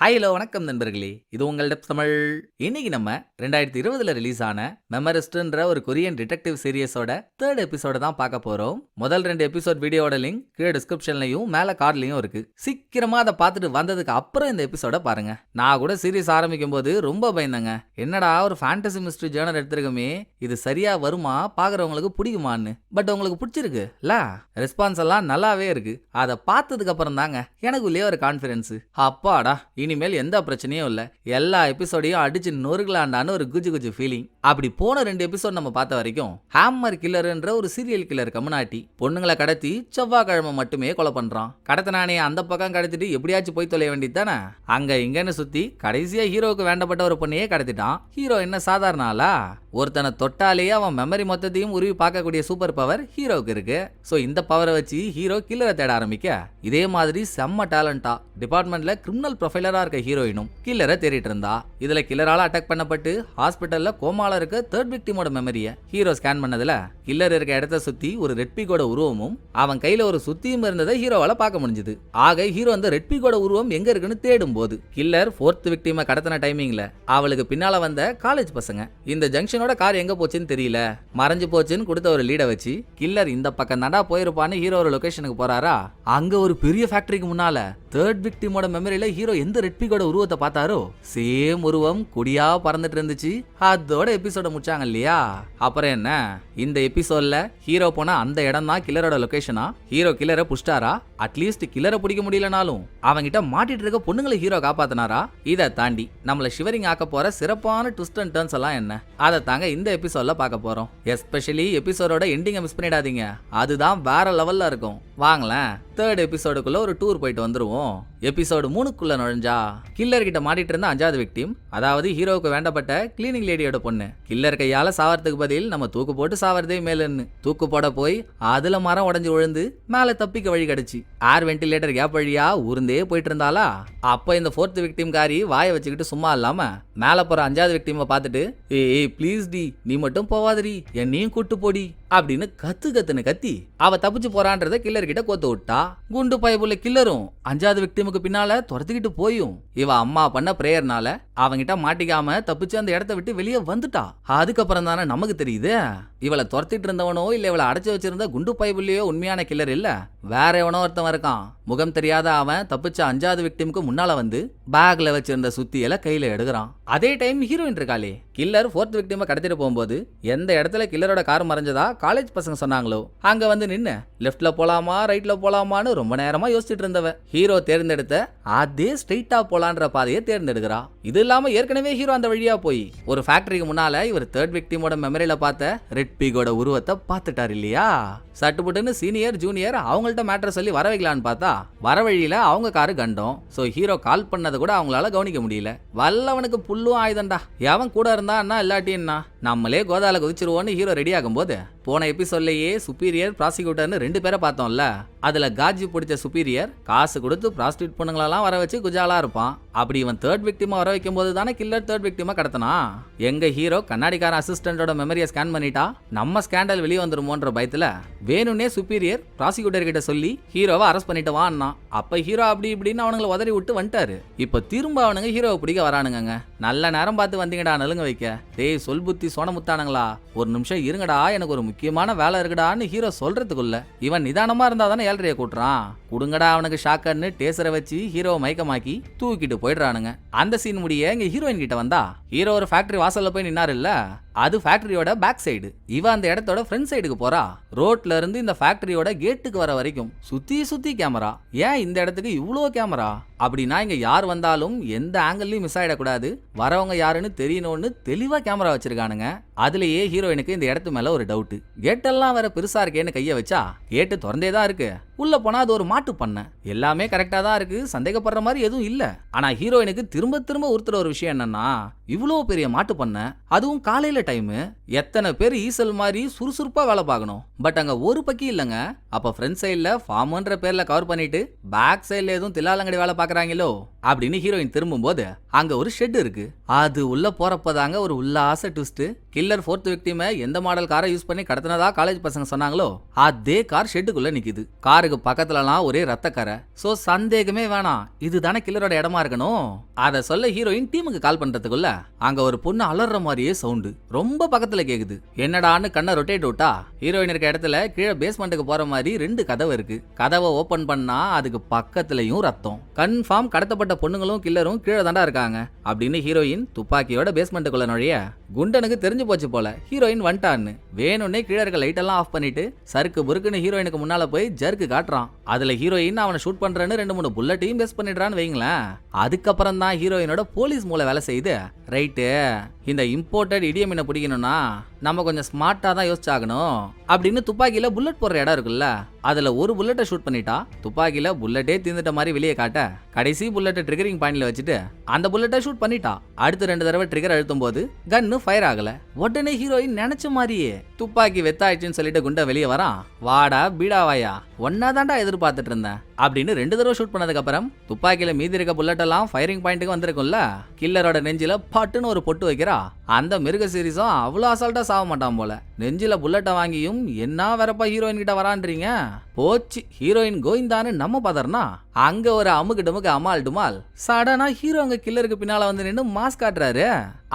Hello வணக்கம் நண்பர்களே, இது உங்கள் டெப்ஸ் தமிழ். இன்னைக்கு நம்ம 2020 ரிலீஸ் ஆன மெமரிஸ்ட்ன்ற ஒரு கொரியன் டிடெக்டிவ் சீரியஸோட 3rd எபிசோட தான் பார்க்க போறோம். முதல் 2 எபிசோட் வீடியோட லிங்க் கீழே டிஸ்கிரிப்ஷன்லயும் மேல கார்ட்லயும் இருக்கு. சீக்கிரமா அதை பார்த்துட்டு வந்ததுக்கு அப்புறம் இந்த எபிசோட பாருங்க. நான் கூட சீரியஸ் ஆரம்பிக்கும் போது ரொம்ப பயந்தங்க. என்னடா ஒரு ஃபேண்டசி மிஸ்ட்ரி ஜேர்னல் எடுத்திருக்கமே, இது சரியா வருமா, பாக்குறவங்களுக்கு பிடிக்குமான்னு. பட் உங்களுக்கு பிடிச்சிருக்கு இல்ல? ரெஸ்பான்ஸ் எல்லாம் நல்லாவே இருக்கு. அதை பார்த்ததுக்கு அப்புறம் தாங்க எனக்குள்ளே ஒரு கான்ஃபிடன்ஸ். அப்பாடா, இனிமேல் எந்த பிரச்சனையும் இல்ல, எல்லா எபிசோடையும் அடிச்சு நொறுகலாண்டான்னு ஒரு குஜு குஜு ஃபீலிங். அப்படி போன 2 எபிசோட் நம்ம பார்த்த வரைக்கும் ஹேம்மர் கில்லர்ன்ற ஒரு சீரியல் கில்லர் கம்னாட்டி பொண்ணுங்களை கடத்தி செவ்வாய்க்கிழமை மட்டுமே கொலை பண்றான். கடத்தினானே அந்த பக்கம் கடத்திட்டு எப்படியாச்சும் போய் தொலைய வேண்டியது தானே. அங்க இங்கன்னு சுத்தி கடைசியா ஹீரோவுக்கு வேண்டப்பட்ட ஒரு பொண்ணையே கடத்திட்டான். ஹீரோ என்ன சாதாரண ஆளா? ஒருத்தனை தொட்டாலேயே அவன் மெமரி மொத்தத்தையும் உருவி பார்க்கக்கூடிய சூப்பர் பவர் ஹீரோவுக்கு இருக்கு. சோ இந்த பவரை வச்சு ஹீரோ கில்லரை தேட ஆரம்பிக்க, இதே மாதிரி செம்ம டேலண்டா டிபார்ட்மெண்ட்ல கிரிமினல் ப்ரொஃபைலரா இருக்க ஹீரோயினும் கில்லரை தேடிட்டு இருந்தா. இதுல கில்லரால அட்டாக் பண்ணப்பட்டு ஹாஸ்பிட்டல்ல கோமால இருக்க 3rd விக்டிமோட மெமரியை ஹீரோ ஸ்கேன் பண்ணதுல கில்லர் இருக்க இடத்த சுத்தி ஒரு ரெட் பிகோட உருவமும் அவன் கையில ஒரு சுத்தியும் இருந்ததை ஹீரோவால பார்க்க முடிஞ்சது. ஆக ஹீரோ அந்த ரெட் பிகோட உருவம் எங்க இருக்குன்னு தேடும் போது கில்லர் 4th விக்டிமை கடத்தின டைமிங்ல அவளுக்கு பின்னால வந்த காலேஜ் பசங்க இந்த ஜங்ஷனோட கார் எங்க போச்சுன்னு தெரியல, மறைஞ்சு போச்சுன்னு கொடுத்த ஒரு லீட வச்சு கில்லர் இந்த பக்கம் தாண்டா போயிருப்பான்னு ஹீரோ ஒரு லொகேஷனுக்கு போறாரா. அங்க ஒரு பெரிய ஃபேக்டரிக்கு முன்னால 3rd விக்டிமோட மெமரியில ஹீரோ எந்த ரெட் பிகோட உருவத்தை பார்த்தாரோ சேம் உருவம் கொடியா பறந்துட்டு இருந்துச்சு. அதோட எபிசோட முடிச்சாங்க இல்லையா? அப்புறம் என்ன, இந்த எபிசோட்ல ஹீரோ போன அந்த இடம் தான் கில்லரோட லொகேஷனா? ஹீரோ கில்லரை புஷ்டாரா? அட்லீஸ்ட் கில்லரை பிடிக்க முடியலனாலும் அவங்கிட்ட மாட்டிட்டு இருக்க பொண்ணுங்களை ஹீரோ காப்பாத்தினாரா? இதை தாண்டி நம்மள ஷிவரிங் ஆக்க போற சிறப்பான ட்விஸ்ட் அண்ட் டர்ன்ஸ் எல்லாம் என்ன, அதை தாங்க இந்த எபிசோட்ல பார்க்க போறோம். எஸ்பெஷலி எபிசோடோட எண்டிங்கை மிஸ் பண்ணிடாதீங்க, அதுதான் வேற லெவல்ல இருக்கும். வாங்களேன் 3rd எபிசோடுக்குள்ள ஒரு டூர் போயிட்டு வந்துருவோம். எபிசோடு 3க்குள்ள நுழைஞ்சா கில்லர் கிட்ட மாட்டிட்டு இருந்த 5வது விக்டிம், அதாவது ஹீரோவுக்கு வேண்டப்பட்ட கிளீனிங் லேடியோட பொண்ணு. கில்லர் கையால சாவறதுக்கு பதில் நம்ம தூக்கு போட்டு சாவறதே மேலுன்னு தூக்கு போட போய் அதுல மரம் உடஞ்சு விழுந்து மேல தப்பிக்க வழி கிடைச்சு ஏர் வென்டிலேட்டர் கேப் வழியா ஊர்ந்தே போயிட்டு இருந்தாளா. அப்ப இந்த 4th விக்டிம் காரி வாயை வச்சுக்கிட்டு சும்மா இல்லாம மேல போற 5வது விக்டிமை பார்த்துட்டு, ஏய் ப்ளீஸ் டி, நீ மட்டும் போவாதரி, என்னையும் கூட்டு போடி அப்படின்னு கத்துன்னு கத்தி அவ தப்பிச்சு போறான்றத கில்லர் கிட்ட கோத்து விட்டா. குண்டு பயபுள்ள கில்லரும் 5வது விக்டிமுக்கு பின்னால துரத்துக்கிட்டு போயும் இவ அம்மா பண்ண பிரேயர்னால அவங்கிட்ட மாட்டிக்காம தப்பிச்சு அந்த இடத்த விட்டு வெளியே வந்துட்டா. அதுக்கப்புறம் தானே நமக்கு தெரியுது இவளை துரத்திட்டு இருந்தவனோ இல்ல இவளை அடைச்சு வச்சிருந்த குண்டு பயபுள்ளையோ உண்மையான கில்லர் இல்ல, வேற எவனோ ஒருத்தவன் இருக்கான். முகம் தெரியாத அவன் தப்பிச்ச 5வது விக்டிமுக்கு முன்னால வந்து பேக்ல வச்சிருந்த சுத்தியல கையில எடுக்கிறான். அதே டைம் ஹீரோயின் இருக்காளே, கில்லர் 4th விக்டிமை கடத்திட்டு போகும்போது எந்த இடத்துல கில்லரோட கார் மறைஞ்சதா காலேஜ் பசங்க சொன்னாங்களோ அங்க வந்து நின்னு லெஃப்ட்ல போலாமா ரைட்ல போலாமான்னு ரொம்ப நேரமா யோசிச்சுட்டு இருந்தவ ஹீரோ தேர்ந்தெடுத்த அதே ஸ்ட்ரெயிட்டா போலான்ற பாதையை தேர்ந்தெடுக்கிறா. இது இல்லாம ஏற்கனவே ஹீரோ அந்த வழியா போய் ஒரு ஃபேக்டரிக்கு முன்னால இவர் 3rd விக்டிமோட மெமரியில பார்த்த ரெட் பிகோட உருவத்தை பார்த்துட்டார் இல்லையா. சட்டுப்புட்டுன்னு சீனியர் ஜூனியர் அவங்கள்ட்ட மேட்டர் சொல்லி வர வைக்கலான்னு பார்த்தா வர வழியில அவங்க காரு கண்டோம். சோ ஹீரோ கால் பண்ணதை கூட அவங்களால கவனிக்க முடியல. வல்லவனுக்கு புல்லும் ஆயுதண்டா, எவன் கூட இருந்தா என்ன இல்லாட்டின்னா நம்மளே கோதால குதிச்சிருவோன்னு ஹீரோ ரெடி ஆகும் போது போன எபிசோட்லயே சுப்பீரியர் ப்ராசிக்யூட்டர்னு 2 பேரை பார்த்தோம்ல. அதுல காஜி பிடிச்ச சுப்பீரியர் காசு கொடுத்து ப்ராஸ்டியூட் பொண்ணுங்களெல்லாம் வர வச்சு குஜாலா இருப்பான். அப்படி இவன் 3rd விக்டிமா வர வைக்கும் போது தானே கில்லர் 3rd விக்டிமா கடத்தனா. எங்க ஹீரோ கண்ணாடிக்கார அசிஸ்டன்டோட மெமரியை ஸ்கேன் பண்ணிட்டா நம்ம ஸ்கேண்டல் வெளியே வந்துருமோன்ற பயத்துல வேணும்னே சுப்பீரியர் ப்ராசிக்யூட்டர் கிட்ட சொல்லி ஹீரோவை அரெஸ்ட் பண்ணிட்டு வான்னா. அப்ப ஹீரோ அப்படி இப்படின்னு அவனுங்களை உதறி விட்டு வந்துட்டாரு. இப்ப திரும்ப அவனுங்க ஹீரோவை பிடிக்க வரானுங்க. நல்ல நேரம் பார்த்து வந்தீங்கடா நலுங்க வைக்க. டேய் சொல் புத்தி சோனமுத்தானுங்களா, ஒரு நிமிஷம் இருங்கடா, எனக்கு ஒரு முக்கியமான வேலை இருக்குடான்னு ஹீரோ சொல்றதுக்குள்ள இவன் நிதானமா இருந்தா தானே ஏழ்றைய கூட்டுறான். குடுங்கடா அவனுக்கு ஷாக்கர்னு டேசரை வச்சு ஹீரோவை மயக்கமாக்கி தூக்கிட்டு போயிடுறானுங்க. அந்த சீன் முடிய இங்க ஹீரோயின் கிட்ட வந்தா ஹீரோ ஒரு ஃபேக்டரி வாசல்ல போய் நின்னாரு இல்ல, அது ஃபேக்டரியோட பேக் சைடு. இவ அந்த இடத்தோட ஃப்ரண்ட் சைடுக்கு போறா. ரோட்ல இருந்து இந்த ஃபேக்டரியோட கேட்டுக்கு வர வரைக்கும் சுத்தி கேமரா. ஏன் இந்த இடத்துக்கு இவ்வளோ கேமரா அப்படின்னா இங்க யார் வந்தாலும் எந்த ஆங்கிள்லயும் மிஸ் ஆயிடக்கூடாது, வரவங்க யாருன்னு தெரியணும்னு தெளிவா கேமரா வச்சிருக்கானுங்க. அதுலயே ஹீரோயினுக்கு இந்த இடத்து மேல ஒரு டவுட். கேட்டெல்லாம் வேற பெருசா இருக்கேன்னு கைய வச்சா கேட்டு திறந்தே தான் இருக்கு. உள்ள போனா அது ஒரு மாட்டு பண்ண, எல்லாமே கரெக்டா தான் இருக்கு, சந்தேகப்படுற மாதிரி எதுவும் இல்ல. ஆனா ஹீரோயினுக்கு திரும்ப திரும்ப உறுத்துற ஒரு விஷயம் என்னன்னா, இவ்வளோ பெரிய மாட்டு பண்ண அதுவும் காலையில வேலை டைம். எத்தனை பேர் ஈசல் மாதிரி சுறுசுறுப்பா வேலை பார்க்கணும். பட் அங்க ஒரு பக்கி இல்லங்க. அப்ப ஃப்ரண்ட் சைடுல ஃபார்ம்ன்ற பேர்ல கவர் பண்ணிட்டு பேக் சைடுல எதுவும் தில்லாலங்கடி வேலை பாக்குறாங்களோ அப்படின்னு ஹீரோயின் திரும்பும்போது அங்க ஒரு ஷெட் இருக்கு. அது உள்ள போறப்பதாங்க ஒரு உல்லாச ட்விஸ்ட். கில்லர் 4th விக்டிமை எந்த மாடல் காரை யூஸ் பண்ணி கடத்தினதா காலேஜ் பசங்க சொன்னாங்களோ அதே கார் ஷெட்டுக்குள்ள நிக்குது. காருக்கு பக்கத்துலலாம் ஒரே ரத்த கரை. சோ சந்தேகமே வேணாம், இதுதானே கில்லரோட இடமா இருக்கணும். அத சொல்ல ஹீரோயின் டீமுக்கு கால் பண்றதுக்குள்ள அங்க ஒரு பொண்ணு அலற மாதிரியே சவுண்டு ரொம்ப பக்கத்துல கேக்குது. என்னடான்னு கண்ணை ரொட்டேட் விட்டா ஹீரோயின் இருக்க இடத்துல கீழே பேஸ்மெண்ட்டுக்கு போற மாதிரி 2 கதவு இருக்கு. கதவை ஓபன் பண்ணா அதுக்கு பக்கத்துலயும் ரத்தம். கன்ஃபார்ம் கடத்தப்பட்ட பொண்ணுங்களும் கில்லரும் கீழே தாண்டா இருக்காங்க அப்படின்னு ஹீரோயின் துப்பாக்கியோட பேஸ்மெண்ட்டுக்குள்ள நுழைய குண்டனுக்கு தெரிஞ்சு போச்சு போல ஹீரோயின் வந்துட்டான்னு. வேணும்னே கீழே இருக்க லைட் எல்லாம் ஆஃப் பண்ணிட்டு சருக்கு புருக்குன்னு ஹீரோயினுக்கு முன்னால போய் ஜர்க்கு காட்டுறான். அதுல ஹீரோயின் அவனை ஷூட் பண்றேன்னு 2-3 புல்லட்டையும் பேஸ் பண்ணிடுறான்னு வைங்களேன். அதுக்கப்புறம் தான் ஹீரோயினோட போலீஸ் மூளை வேலை செய்யுது. ரைட்டு, இந்த இம்போர்ட்டட் இடியமீனை பிடிக்கணும்னா நம்ம கொஞ்சம் ஸ்மார்ட்டா தான் யோசிச்சாகணும் அப்படின்னு துப்பாக்கியில புல்லட் போடுற இடம் இருக்குல்ல, அதுல ஒரு புல்லட்டை ஷூட் பண்ணிட்டா துப்பாக்கியில புல்லட்டே தீர்ந்துட்ட மாதிரி வெளியே காட்ட கடைசி புல்லட்டை ட்ரிகரிங் பாயிண்ட்ல வச்சுட்டு அந்த புல்லட்டை ஷூட் பண்ணிட்டா. அடுத்து 2 தடவை ட்ரிகர் அழுத்தும் போது கன்னு ஃபயர் ஆகல. உடனே ஹீரோயின் நினைச்ச மாதிரியே துப்பாக்கி வெத்தாயிடுச்சுன்னு சொல்லிட்டு குண்டை வெளியே வரான். வாடா பீடாவாயா, ஒன்னாதான்டா எதிர்பார்த்துட்டு இருந்தேன் அப்படின்னு 2 தடவை ஷூட் பண்ணதுக்கு அப்புறம் துப்பாக்கியில மீதி இருக்க புல்லட் எல்லாம் ஃபயரிங் பாயிண்ட்டுக்கு வந்திருக்கும்ல. கில்லரோட நெஞ்சில பட்டுன்னு ஒரு பொட்டு வைக்கிறா. அந்த மிருக சீரிஸும் அவ்வளவு அசால்ட்டா சாக மாட்டான் போல. நெஞ்சில புல்லட்டை வாங்கியும் என்ன வரப்பா ஹீரோயின் கிட்ட வரான்றீங்க. போச்சு, ஹீரோயின் கோவிந்தான்னு நம்ம பதறனா அங்க ஒரு அமுக்கு டமுக்கு அமால் டுமால். சடனா ஹீரோ அங்க கில்லருக்கு பின்னால வந்து நின்று மாஸ்க் காட்டுறாரு.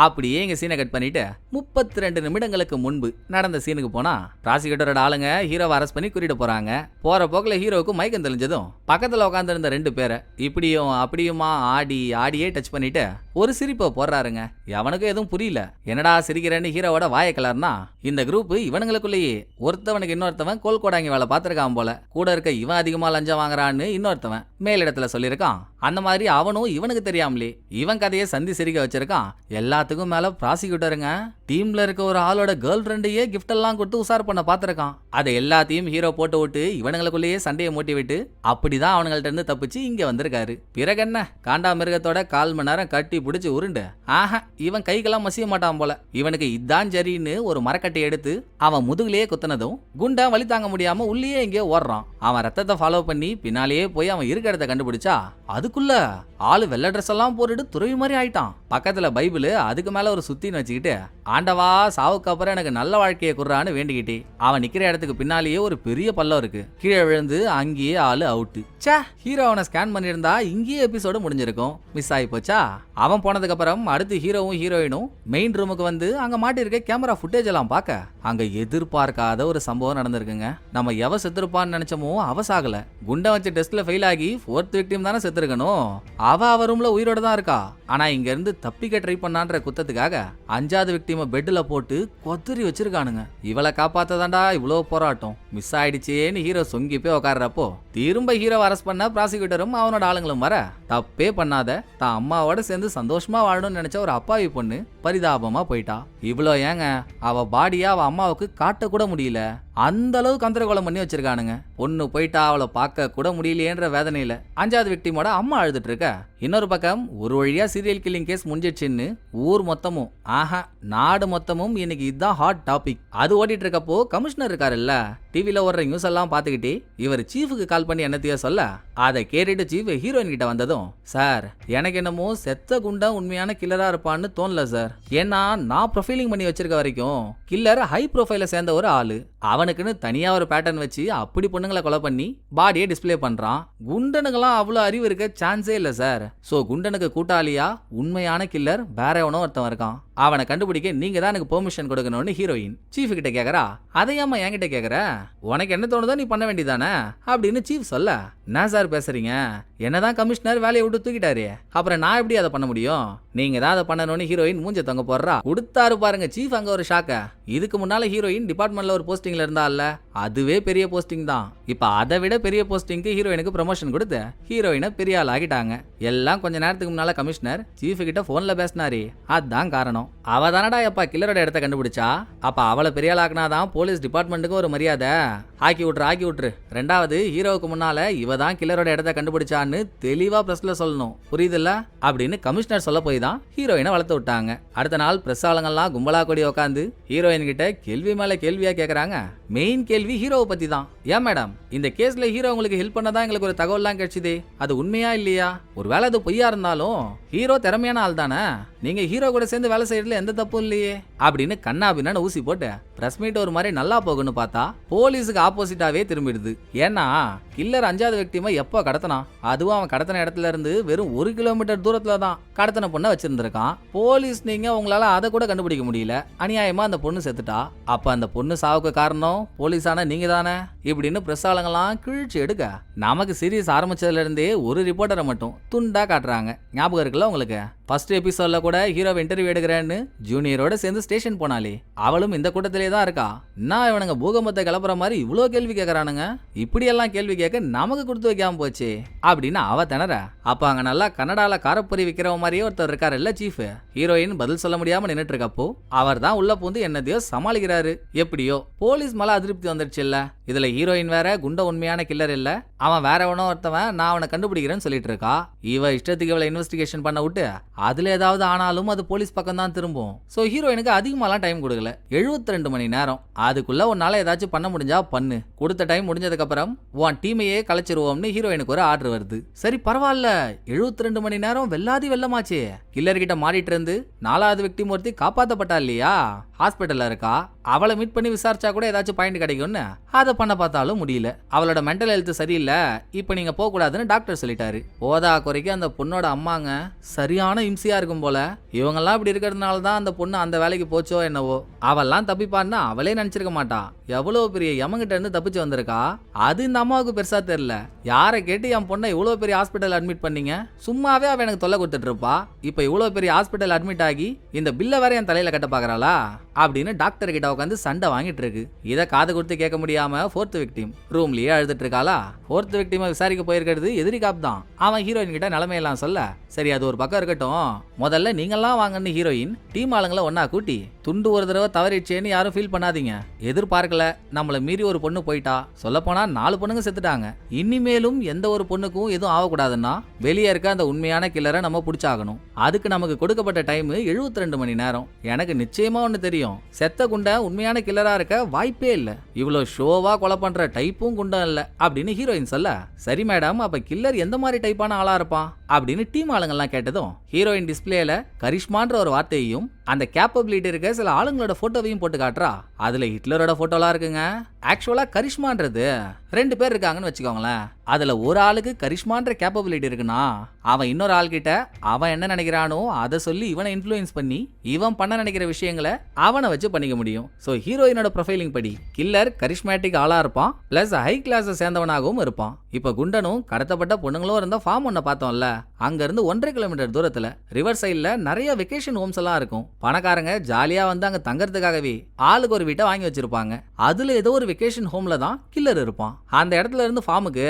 அப்படியே எங்க சீனை கட் பண்ணிட்டு 32 நிமிடங்களுக்கு முன்பு நடந்த சீனுக்கு போனா ப்ராசிக்யூட்டரோட ஆளுங்க ஹீரோவை அரெஸ்ட் பண்ணி கூட்டிட்டு போறாங்க. போற போக்குல ஹீரோவுக்கு மயக்கம் தெளிஞ்சதும் பக்கத்துல உட்காந்து இருந்த 2 பேரை இப்படியும் அப்படியுமா ஆடியே டச் பண்ணிட்டு ஒரு சிரிப்பை போடுறாருங்க. எவனுக்கும் எதுவும் புரியல. என்னடா சிரிக்கிறேன்னு ஹீரோவோட வாய கலர்னா இந்த குரூப் இவனுங்களுக்குள்ளேயே ஒருத்தவனுக்கு இன்னொருத்தவன் கோல்கோடாங்கி வேலை பார்த்திருக்கான் போல. கூட இருக்க இவன் அதிகமா லஞ்சம் வாங்குறான்னு இன்னொருத்தவன் மேலிடத்துல சொல்லியிருக்கான். அந்த மாதிரி அவனும் இவனுக்கு தெரியாமலே இவன் கதையை சந்தி சிரிக்க வச்சிருக்கான். எல்லாத்துக்கும் மேல ப்ராசிக்யூட்டருங்க டீம்ல இருக்க ஒரு ஆளோட கேர்ள் ஃப்ரெண்டையே கிஃப்ட் எல்லாம் கொடுத்து உசார் பண்ண பாத்திருக்கான். அதை எல்லாத்தையும் ஹீரோ போட்டு விட்டு இவனுங்களுக்குள்ளேயே சண்டையை மூட்டி விட்டு அப்படிதான் அவனுங்கள்ட்ட இருந்து தப்பிச்சு இங்க வந்திருக்காரு. பிறகு என்ன, காண்டா மிருகத்தோட 1/4 மணி நேரம் கட்டி பிடிச்சு உருண்டு இவன் கைக்கெல்லாம் மசிய மாட்டான் போல. இவனுக்கு இதான் சரின்னு ஒரு மரக்கட்டை எடுத்து அவன் முதுகுலயே குத்தினதும் குண்டா வலி தாங்க முடியாம உள்ளே எங்கேயோ ஓடுறான். அவன் ரத்தத்தை ஃபாலோ பண்ணி பின்னாலேயே போய் அவன் இருக்க இடத்த கண்டுபிடிச்சா அதுக்குள்ள ஆளு வெள்ளை ட்ரெஸ் எல்லாம் போட்டுட்டு துறவி மாதிரி ஆயிட்டான். பக்கத்துல பைபிள், அதுக்கு மேல ஒரு சுத்தின்னு வச்சுக்கிட்டு ஆண்டவா சாவுக்கு அப்புறம் எனக்கு நல்ல வாழ்க்கையை குர்றான்னு வேண்டிக்கிட்டே அவன் நிக்கிற இடத்துக்கு பின்னாலேயே ஒரு பெரிய பள்ளம் இருக்கு. கீழே விழுந்து அங்கேயே ஆளு அவுட்டு. சே, ஹீரோ அவனை ஸ்கேன் பண்ணியிருந்தா இங்கேயே எபிசோடு முடிஞ்சிருக்கும். மிஸ் ஆகி போச்சா. அவன் போனதுக்கு அப்புறம் அடுத்து ஹீரோவும் ஹீரோயினும் மெயின் ரூமுக்கு வந்து அங்க மாட்டிருக்க கேமரா ஃபுட்டேஜ் எல்லாம் பார்க்க அங்க எதிர்பார்க்காத ஒரு சம்பவம் நடந்திருக்குங்க. நம்ம எவ செத்துருப்பான்னு நினைச்சோமோ அவ சாகல. குண்டை வச்சு டெஸ்ட்ல ஃபெயில் ஆகி 4th விக்டிம் தானே செத்துருக்கணும். அவ ரூம்ல உயிரோட தான் இருக்கா. ஆனா இங்க இருந்து தப்பிக்க ட்ரை பண்ணான்ற குத்தத்துக்காக 5வது விக்டிம பெட்ல போட்டு கொத்தரி வச்சிருக்கானுங்க. இவளை காப்பாத்ததாண்டா இவ்வளவு போராட்டம். மிஸ் ஆயிடுச்சேன்னு ஹீரோ சொங்கி போய் உட்கார்றப்போ திரும்ப ஹீரோ அரெஸ்ட் பண்ண ப்ராசிக்யூட்டரும் அவனோட ஆளுங்களும் வர தப்பே பண்ணாத தான் அம்மாவோட சேர்ந்து சந்தோஷமா வாழணும்னு நினைச்ச ஒரு அப்பாவி பொண்ணு பரிதாபமா போயிட்டா. இவ்வளோ ஏங்க, அவ பாடியா அவ அம்மாவுக்கு காட்ட கூட முடியல. அந்த அளவு கந்தரகோலம் பண்ணி வச்சிருக்கானுங்க. பொண்ணு போயிட்டா அவளை பார்க்க கூட முடியலையேன்ற வேதனையில 5வது விக்டிமோட அம்மா அழுதுட்டு இருக்க. இன்னொரு பக்கம் ஒரு வழியா சீரியல் கில்லிங் கேஸ் முடிஞ்சிடுச்சுன்னு ஊர் மொத்தமும் நாடு மொத்தமும் இன்னைக்கு இதுதான் ஹாட் டாபிக். அது ஓடிட்டு இருக்கப்போ கமிஷனர் இருக்காருல்ல, டிவில ஓடுற நியூஸ் எல்லாம் பார்த்துக்கிட்டே இவர் சீஃபுக்கு கால் பண்ணி என்னத்தையோ சொல்ல அதை கேட்டுட்டு சீஃப் ஹீரோயின் கிட்ட வந்ததும், சார் எனக்கு என்னமோ செத்த குண்டா உண்மையான கில்லரா இருப்பான்னு தோணல சார். ஏன்னா நான் ப்ரொஃபைலிங் பண்ணி வச்சிருக்க வரைக்கும் கில்லர் ஹை ப்ரொஃபைல சேர்ந்த ஒரு ஆளு. அவனுக்குன்னு தனியா ஒரு பேட்டர்ன் வச்சு அப்படி பொண்ணுங்களை கொலை பண்ணி பாடியை டிஸ்பிளே பண்றான். குண்டனுக்கெல்லாம் அவ்வளவு அறிவு இருக்க சான்ஸே இல்ல சார். சோ குண்டனுக்கு கூட்டாளியா உண்மையான கில்லர் வேற எவனோ ஒருத்தன் இருக்கான். அவனை கண்டுபிடிக்க நீங்க தான் எனக்கு பெர்மிஷன் கொடுக்கணும்னு ஹீரோயின் சீஃப் கிட்ட கேக்குறா. அதையாம என்கிட்ட கேக்குற, உனக்கு என்ன தோணுதோ நீ பண்ண வேண்டியதானே அப்படின்னு சீஃப் சொல்ல, என்ன சார் பேசுறீங்க, என்னதான் கமிஷனர் வேலையை விட்டு தூக்கிட்டாரு, அப்புறம் நான் எப்படி அதை பண்ண முடியும், நீங்க தான் அதை பண்ணணும்னு ஹீரோயின் மூஞ்ச தொங்க போடுறா. கொடுத்தாரு பாருங்க சீஃப் அங்க ஒரு ஷாக்க. இதுக்கு முன்னால ஹீரோயின் டிபார்ட்மெண்ட்ல ஒரு போஸ்டிங்ல இருந்தால, அதுவே பெரிய போஸ்டிங் தான். இப்ப அதை விட பெரிய போஸ்டிங்க்கு ஹீரோயினுக்கு ப்ரமோஷன் கொடுத்து ஹீரோயினை பெரிய ஆள் ஆகிட்டாங்க. எல்லாம் கொஞ்ச நேரத்துக்கு முன்னால கமிஷனர் சீஃப் கிட்ட போன்ல பேசினாரு. அதுதான் காரணம். அவ தானடா எப்பா கில்லரோட இடத்த கண்டுபிடிச்சா. அப்ப அவளை பெரிய ஆள் ஆக்கினாதான் போலீஸ் டிபார்ட்மெண்ட்டுக்கு ஒரு மரியாதை. ஆக்கி விட்டுரு. ரெண்டாவது ஹீரோவுக்கு முன்னால இவ தான் கில்லரோட இடத்த கண்டுபிடிச்சான்னு மாட்டான்னு தெளிவா பிரஸ்ல சொல்லணும், புரியுதுல்ல அப்படின்னு கமிஷனர் சொல்ல போய் தான் ஹீரோயினை வளர்த்து விட்டாங்க. அடுத்த நாள் பிரஸ் ஆளுங்கெல்லாம் கும்பலா கூடி உட்காந்து ஹீரோயின் கிட்ட கேள்வி மேல கேள்வியா கேக்குறாங்க. மெயின் கேள்வி ஹீரோவை பத்தி தான். ஏன் மேடம், இந்த கேஸ்ல ஹீரோ உங்களுக்கு ஹெல்ப் பண்ணதான் எங்களுக்கு ஒரு தகவல்லாம் கிடைச்சதே, அது உண்மையா இல்லையா? ஒருவேளை அது பொய்யா இருந்தாலும் ஹீரோ திறமையான ஆள் தானே, நீங்க ஹீரோ கூட சேர்ந்து வேலை செய்யறதுல எந்த தப்பும் இல்லையே அப்படின்னு கண்ணா பின்னான்னு ஊசி போட்டு பிரஸ் மீட் ஒரு மாதிரி நல்லா போகுன்னு பார்த்தா போலீஸுக்கு ஆப்போசிட்டாவே திரும்பிடுது. ஏன்னா கில்லர் 5வது விக்டிமை எப்போ கடத்தினான், அதுவும் அவன் கடத்தின இடத்துல இருந்து வெறும் 1 கிலோமீட்டர் தூரத்துல தான் கடத்தின பொண்ணை வச்சிருந்திருக்கான். போலீஸ் நீங்க உங்களால அதை கூட கண்டுபிடிக்க முடியல, அநியாயமா அந்த பொண்ணு செத்துட்டா. அப்ப அந்த பொண்ணு சாவுக்கு காரணம் போலீஸான நீங்க தானே இப்படின்னு பிரஸ் ஆளுங்கெல்லாம் கிழிச்சு எடுக்க நமக்கு சீரியஸ் ஆரம்பிச்சதுல இருந்தே ஒரு ரிப்போர்ட்டரை மட்டும் துண்டா காட்டுறாங்க. ஞாபகம் இருக்குல்ல உங்களுக்கு? ஃபர்ஸ்ட் எபிசோட்ல கூட ஹீரோவை இன்டர்வியூ எடுக்கிறேன்னு ஜூனியரோட சேர்ந்து ஸ்டேஷன் போனாலே அவளும் இந்த கூட்டத்திலே தான் இருக்கா. நான் இவனுங்க பூகம்பத்தை கிளப்புற மாதிரி இவ்வளோ கேள்வி கேட்கறானுங்க, இப்படி எல்லாம் கேள்வி கேட்க நமக்கு கொடுத்து வைக்காம போச்சு அப்படின்னு அவ திணற. அப்ப அங்க நல்லா கன்னடால காரப்பொரி விற்கிற மாதிரியே ஒருத்தர் இருக்காரு இல்ல சீஃப். ஹீரோயின் பதில் சொல்ல முடியாம நின்னுட்டு இருக்கப்போ அவர் தான் உள்ள பூந்து என்னதையோ சமாளிக்கிறாரு. எப்படியோ போலீஸ் மேல அதிருப்தி வந்துருச்சு இல்ல. இதுல ஹீரோயின் வேற குண்ட உண்மையான கில்லர் இல்ல, அவன் வேற எவனோ ஒருத்தவன் நான் அவனை கண்டுபிடிக்கிறேன்னு சொல்லிட்டு இருக்கா. இவ இஷ்டத்துக்கு இவளை இன்வெஸ்டிகேஷன் பண்ண விட்டு அதுல ஏதாவது ஆனாலும் அது போலீஸ் பக்கம் தான் திரும்பும். சோ ஹீரோயினுக்கு அதிகமாலாம் டைம் கொடுக்கல, 72 மணி நேரம். அதுக்குள்ள உன்னால ஏதாச்சும் பண்ண முடிஞ்சா பண்ணு, கொடுத்த டைம் முடிஞ்சதுக்கு அப்புறம் உன் டீமையே கலைச்சிருவோம்னு ஹீரோயினுக்கு ஒரு ஆர்டர் வருது. சரி பரவாயில்ல, 72 மணி நேரம் வெல்லாதி வெல்லமாச்சு. கில்லர் கிட்ட மாடிட்டு இருந்து 4வது விக்டிம் ஒருத்தி காப்பாத்தப்பட்டா இல்லையா, ஹாஸ்பிட்டல்ல இருக்கா. அவளை மீட் பண்ணி விசாரிச்சா கூட ஏதாச்சும் பாயிண்ட் கிடைக்கும்னு அதை பண்ண பார்த்தாலும் முடியல. அவளோட மென்டல் ஹெல்த் சரியில்லை, இப்ப நீங்க போக கூடாதுன்னு டாக்டர் சொல்லிட்டாரு. போதா குறைக்கு அந்த பொண்ணோட அம்மாங்க சரியான இம்சையா இருக்கும் போல. இவங்கெல்லாம் இப்படி இருக்கிறதுனால தான் அந்த பொண்ணு அந்த வேலைக்கு போச்சோ என்னவோ. அவெல்லாம் தப்பிப்பான்னு அவளே நினைச்சிருக்க மாட்டா. எவ்வளவு பெரிய யமங்கிட்ட இருந்து தப்பிச்சு வந்திருக்கா, அது இந்த அம்மாவுக்கு பெருசா தெரியல. யாரை கேட்டு என் பொண்ணை இவ்வளவு பெரிய ஹாஸ்பிட்டல் அட்மிட் பண்ணீங்க, சும்மாவே அவ எனக்கு தொல்லை கொடுத்துட்டு இருப்பா. இப்ப இவ்வளவு பெரிய ஹாஸ்பிட்டல் அட்மிட் ஆகி இந்த பில்ல வேற என் தலையில கட்ட பாக்குறாளா அப்படின்னு டாக்டர் கிட்ட உட்காந்து சண்டை வாங்கிட்டு இருக்கு. இதை காது கொடுத்து கேட்க முடியாம 4th விக்டிம் ரூம்லயே அழுதுட்டு இருக்காளா. 4th விக்டிமை விசாரிக்க போயிருக்கிறது எதிரி காப் தான். அவன் ஹீரோயின் கிட்ட நிலைமையெல்லாம் சொல்ல, சரி அது ஒரு பக்கம் இருக்கட்டும், முதல்ல நீங்கெல்லாம் வாங்கன்னு ஹீரோயின் டீம் ஆளுங்களை ஒன்னா கூட்டி துண்டு ஒரு தடவை தவறிச்சேன்னு யாரும் ஃபீல் பண்ணாதீங்க. எதிர்பார்க்கல, நம்மள மீறி ஒரு பொண்ணு போயிட்டா. சொல்ல போனா 4 பொண்ணுங்க செத்துட்டாங்க. இனிமேலும் எந்த ஒரு பொண்ணுக்கும் எதுவும் ஆகக்கூடாதுன்னா வெளியே இருக்க அந்த உண்மையான கில்லரை நம்ம பிடிச்சாகணும். அதுக்கு நமக்கு கொடுக்கப்பட்ட டைம் 72 மணி நேரம். எனக்கு நிச்சயமா ஒண்ணு தெரியும், செத்த குண்டை உண்மையான கில்லரா இருக்க வாய்ப்பே இல்ல. இவ்வளவு ஷோவா கொலை பண்ற டைப்பும் குண்டம் இல்ல அப்படின்னு ஹீரோயின் சொல்ல, சரி மேடம் அப்ப கில்லர் எந்த மாதிரி டைப்பான ஆளா இருப்பான் அப்படின்னு டீம் ஆளுங்கெல்லாம் கேட்டதும் ஹீரோயின் டிஸ்பிளேல கரிஷ்மான்ற ஒரு வார்த்தையையும் அந்த கேப்பபிலிட்டி இருக்க சில ஆளுங்களோட போட்டோவையும் போட்டு காட்டுறா. அதுல ஹிட்லரோட போட்டோலாம் இருக்குங்க. ஆக்சுவலா கரிஷ்மான்றது 2 பேர் இருக்காங்கன்னு வச்சுக்கோங்களேன். அதுல ஒரு ஆளுக்கு கரிஷ்மான்ற கேப்பபிலிட்டி இருக்குன்னா அவன் இன்னொரு ஆள் கிட்ட அவன் என்ன நினைக்கிறானோ அதை சொல்லி இவனை இன்ஃப்ளூயன்ஸ் பண்ணி இவன் பண்ண நினைக்கிற விஷயங்களை அவனை வச்சு பண்ணிக்க முடியும். சோ ஹீரோயினோட ப்ரொஃபைலிங் படி கில்லர் கரிஷ்மேட்டிக் ஆளா இருப்பான், பிளஸ் ஹை கிளாஸ் சேர்ந்தவனாகவும் இருப்பான். இப்ப குண்டனும் கடத்தப்பட்ட பொண்ணுங்களும் இருந்த ஃபார்ம் ஒன்ன பார்த்தோம்ல, அங்க இருந்து 1.5 கிலோமீட்டர் தூரத்துல ரிவர் சைட்ல நிறைய வெக்கேஷன் ஹோம்ஸ் எல்லாம் இருக்கும். பணக்காரங்க ஜாலியா வந்து அங்க தங்கறதுக்காகவே ஆளுக்கு ஒரு வீட்டை வாங்கி வச்சிருப்பாங்க. அதுல ஏதோ ஒரு வெக்கேஷன் ஹோம்ல தான் கில்லர் இருப்பான். அந்த இடத்துல இருந்து ஃபார்முக்கு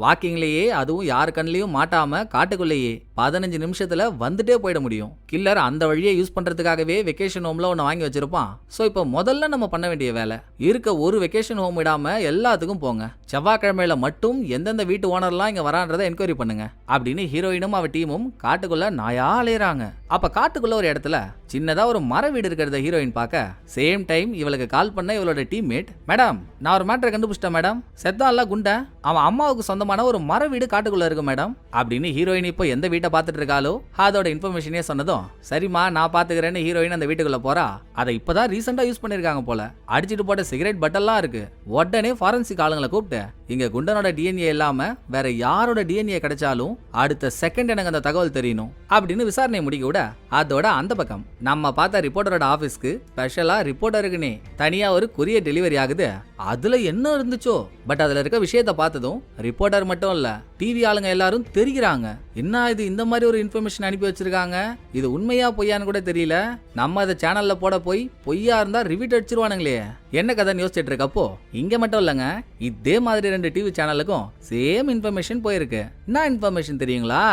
வாக்கிங்லயே, அதுவும் யார் கண்ணிலையும் மாட்டாம காட்டுக்குள்ளேயே 15 நிமிஷத்துல வந்துட்டே போயிட முடியும். கில்லர் அந்த வழியை யூஸ் பண்றதுக்காகவே வெக்கேஷன் ஹோம்ல ஒன்னு வாங்கி வச்சிருப்பான். சோ இப்போ முதல்ல நம்ம பண்ண வேண்டிய வேலை, இருக்க ஒரு வெக்கேஷன் ஹோம் விடாம எல்லாத்துக்கும் போங்க. செவ்வாய்க்கிழமையில மட்டும் எந்தெந்த வீட்டு ஓனர்லாம் இங்க வரான்றதை என்கொயரி பண்ணுங்க அப்படின்னு ஹீரோயினும் அவ டீமும் காட்டுக்குள்ள நாயா அலையறாங்க. அப்ப காட்டுக்குள்ள ஒரு இடத்துல சின்னதா ஒரு மர வீடு இருக்கிறத ஹீரோயின் பார்க்க, சேம் டைம் இவளுக்கு கால் பண்ண இவளோட டீம்மேட், மேடம் நான் ஒரு மேட்டரை கண்டுபிடிச்சிட்டேன் மேடம், செத்தான்ல குண்ட, அவன் அம்மாவுக்கு சொந்தமான ஒரு மர வீடு காட்டுக்குள்ள இருக்கு மேடம் அப்படின்னு ஹீரோயின் இப்போ எந்த வீட்டை பார்த்துட்டு இருக்காளோ அதோட இன்ஃபர்மேஷனே சொன்னதும், சரிம்மா நான் பாத்துக்கிறேன்னு ஹீரோயின் அந்த வீட்டுக்குள்ள போறா. அதை இப்பதான் ரீசெண்டா யூஸ் பண்ணிருக்காங்க போல. அடிச்சிட்டு போட்ட சிகரெட் பட்டெல்லாம் இருக்கு. உடனே ஃபாரன்சிக் ஆளுங்களை கூப்பிட்டு இங்க குண்டனோட டிஎன்ஏ இல்லாம வேற யாரோட டிஎன்ஏ கிடைச்சாலும் அடுத்த செகண்ட் எனக்கு அந்த தகவல் தெரியணும் அப்படின்னு விசாரணை முடிக்க விட, அதோட அந்த பக்கம் நம்ம பார்த்த ரிப்போர்ட்டரோட ஆபீஸ்க்கு ஸ்பெஷலா ரிப்போர்ட்டருக்குனே தனியா ஒரு கொரியர் டெலிவரி ஆகுது. அதுல என்ன இருந்துச்சோ, பட் அதுல இருக்க விஷயத்தை பார்த்ததும் ரிப்போர்ட்டர் மட்டும் இல்ல டிவி ஆளுங்க எல்லாரும் தெரிகிறாங்க. என்ன இது இந்த மாதிரி ஒரு இன்ஃபர்மேஷன் அனுப்பி வச்சிருக்காங்க, இது உண்மையா பொய்யான்னு கூட தெரியல. நம்ம அதை சேனல்ல போட போய் பொய்யா இருந்தா ரிவீட் அடிச்சிருவானுங்களே, என்ன கதைன்னு யோசிச்சுட்டு இருக்கப்போ இங்க மட்டும் இல்லங்க, இதே மாதிரி 2 டிவி சேனலுக்கும் சேம் இன்ஃபர்மேஷன் போயிருக்கு. என்ன இன்ஃபர்மேஷன் தெரியுங்களா?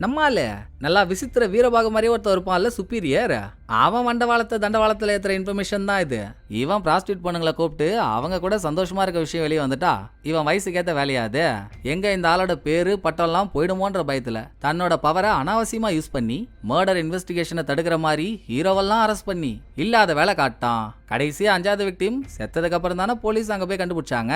நம்மால நல்லா விசித்திர வீரபாக மாதிரியே ஒருத்தர் இருப்பான்ல சுப்பீரியர், அவன் வண்டவாளத்தை தண்டவாளத்துல ஏத்துற இன்ஃபர்மேஷன் தான் இது. இவன் ப்ராஸ்டியூட் பொண்ணுங்களை கூப்பிட்டு அவங்க கூட சந்தோஷமா இருக்க விஷயம் வெளியே வந்துட்டா இவன் வயசுக்கு ஏத்த வேலையாது. எங்க இந்த ஆளோட பேரு பட்டம்லாம் போயிடுமோன்ற பயத்துல தன்னோட பவரை அனாவசியமா யூஸ் பண்ணி மர்டர் இன்வெஸ்டிகேஷனை தடுக்கிற மாதிரி ஹீரோவெல்லாம் அரெஸ்ட் பண்ணி இல்லாத வேலை காட்டான். கடைசியா 5வது விக்டிம் செத்ததுக்கு அப்புறம் தானே போலீஸ் அங்க போய் கண்டுபிடிச்சாங்க.